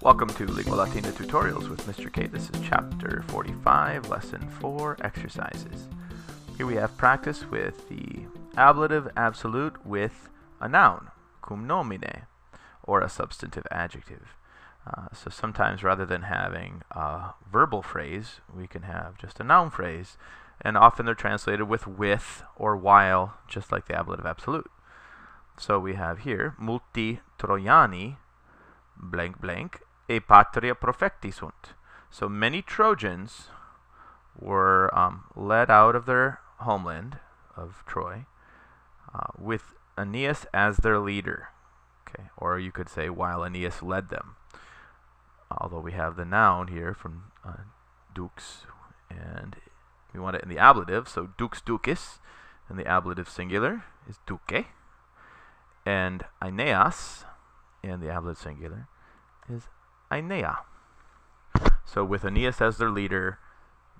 Welcome to Lingua Latina Tutorials with Mr. K. This is chapter 45, lesson 4, exercises. Here we have practice with the ablative absolute with a noun, cum nomine, or a substantive adjective. So sometimes rather than having a verbal phrase, we can have just a noun phrase, and often they're translated with or while, just like the ablative absolute. So we have here, multi Trojani, blank blank, e patria profecti sunt. So many Trojans were led out of their homeland of Troy with Aeneas as their leader. Okay, or you could say while Aeneas led them. Although we have the noun here from dux, and we want it in the ablative, so dux ducis, and the ablative singular is duce, and Aeneas, in the ablative singular, is Aenea. So with Aeneas as their leader,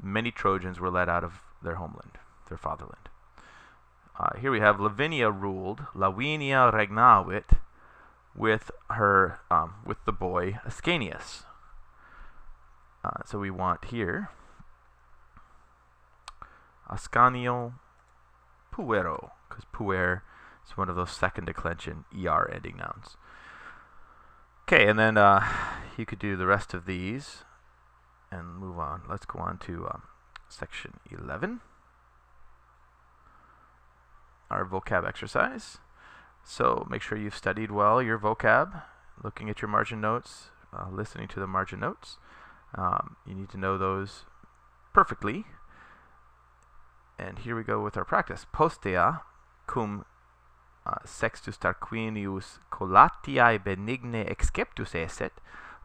many Trojans were led out of their homeland, their fatherland. Here we have Lavinia ruled, Lavinia regnavit, with her, with the boy Ascanius. So we want here Ascanio puero, because puer is one of those second declension er ending nouns. Okay, and then you could do the rest of these and move on. Let's go on to section 11, our vocab exercise. So make sure you've studied well your vocab, looking at your margin notes, listening to the margin notes. You need to know those perfectly. And here we go with our practice. Postea cum Sextus Tarquinius colatiae benigne exceptus esset,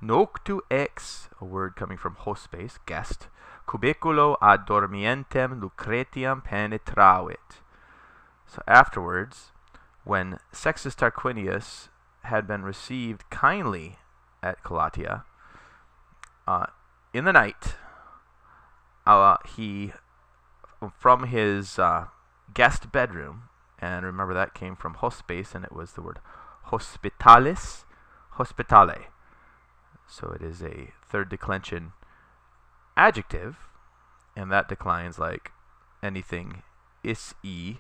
noctu ex, a word coming from hospes, guest, cubiculo ad dormientem Lucretiam penetravit. So afterwards, when Sextus Tarquinius had been received kindly at Colatia, in the night, he, from his guest bedroom, and remember that came from hospes, and it was the word hospitalis, hospitale. So it is a third declension adjective, and that declines like anything is, e,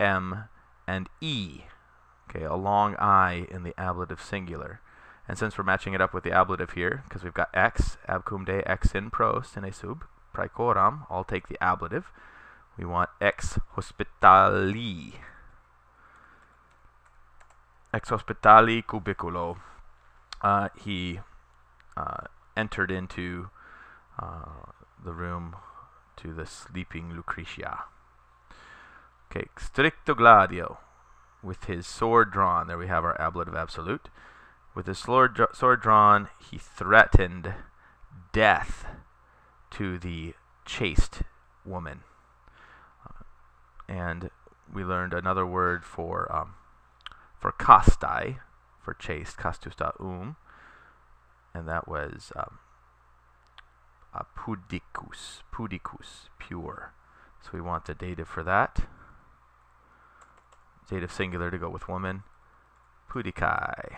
m, and e. Okay, a long I in the ablative singular. And since we're matching it up with the ablative here, because we've got ex, ab cum de, ex in pros, in a sub, praecoram, I'll take the ablative. We want ex hospitali. Ex hospitali cubiculo. He entered into the room to the sleeping Lucretia. Okay, stricto gladio, with his sword drawn. There we have our ablative absolute. With his sword drawn, he threatened death to the chaste woman. And we learned another word for castai, for chaste, castus da and that was pudicus, pure. So we want the dative for that. Dative singular to go with woman, pudicae.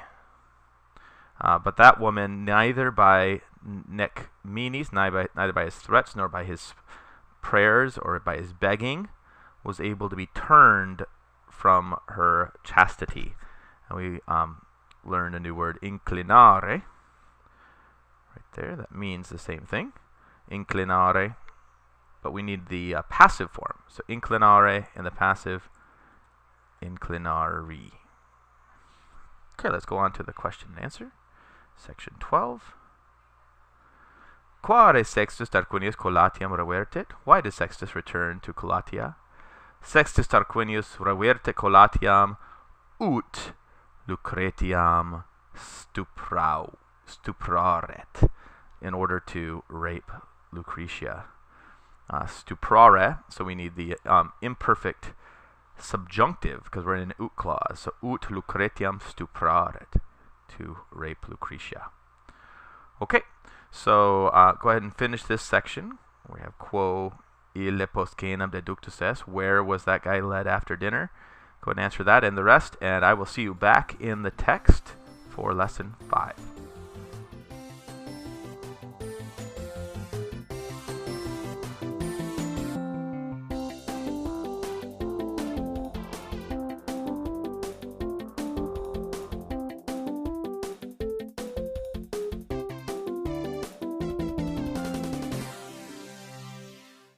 But that woman, neither by nec minis, neither by his threats, nor by his prayers, or by his begging, was able to be turned from her chastity. And we learned a new word, inclinare, right there. That means the same thing, inclinare, but we need the passive form. So inclinare in the passive, inclinari. Okay, let's go on to the question and answer. Section 12. Quare Sextus Tarquinius Colatiam revertit? Why did Sextus return to Colatia? Sextus Tarquinius reverte Colatiam ut Lucretiam stupraret, in order to rape Lucretia. Stuprare, so we need the imperfect subjunctive, because we're in an ut clause. So ut Lucretiam stupraret, to rape Lucretia. Okay, so go ahead and finish this section. We have quo ille post caenam deductus est. Where was that guy led after dinner? Go ahead and answer that and the rest, and I will see you back in the text for lesson 5.